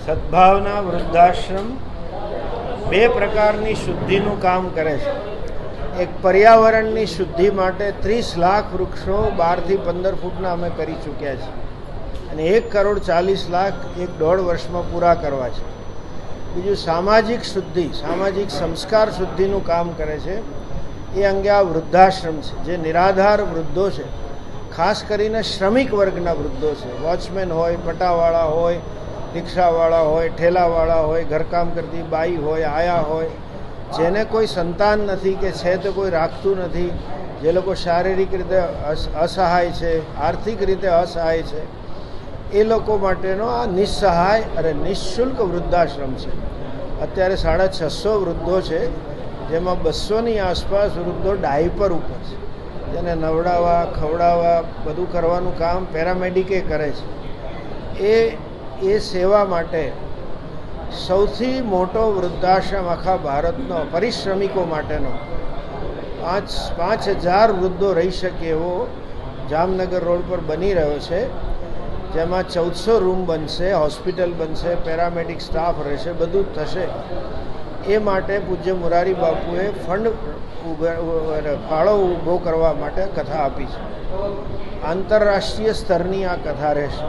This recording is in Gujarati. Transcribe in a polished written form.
સદભાવના વૃદ્ધાશ્રમ બે પ્રકારની શુદ્ધિનું કામ કરે છે. એક પર્યાવરણની શુદ્ધિ માટે 30 લાખ વૃક્ષો 12 થી 15 ફૂટના અમે કરી ચૂક્યા છીએ અને 1,40,00,000 1.5 વર્ષમાં પૂરા કરવા છે. બીજું સામાજિક શુદ્ધિ, સામાજિક સંસ્કાર શુદ્ધિનું કામ કરે છે. એ અંગે આ વૃદ્ધાશ્રમ છે, જે નિરાધાર વૃદ્ધો છે, ખાસ કરીને શ્રમિક વર્ગના વૃદ્ધો છે. વોચમેન હોય, પટાવાળા હોય, રિક્ષાવાળા હોય, ઠેલાવાળા હોય, ઘરકામ કરતી બાઈ હોય, આયા હોય, જેને કોઈ સંતાન નથી કે છે તો કોઈ રાખતું નથી, જે લોકો શારીરિક રીતે અસહાય છે, આર્થિક રીતે અસહાય છે, એ લોકો માટેનો આ નિસ્સહાય અને નિઃશુલ્ક વૃદ્ધાશ્રમ છે. અત્યારે 650 વૃદ્ધો છે, જેમાં 200ની આસપાસ વૃદ્ધો ડાયપર ઉપર છે. તેને નવડાવવા, ખવડાવવા, બધું કરવાનું કામ પેરામેડિકે કરે છે. એ સેવા માટે સૌથી મોટો વૃદ્ધાશ્રમ આખા ભારતનો પરિશ્રમિકો માટેનો 5,000 વૃદ્ધો રહી શકે એવો જામનગર રોડ પર બની રહ્યો છે, જેમાં 1400 રૂમ બનશે, હોસ્પિટલ બનશે, પેરામેડિક સ્ટાફ રહેશે, બધું જ થશે. એ માટે પૂજ્ય મોરારી બાપુએ ફાળો ઊભો કરવા માટે કથા આપી છે. આંતરરાષ્ટ્રીય સ્તરની આ કથા રહેશે.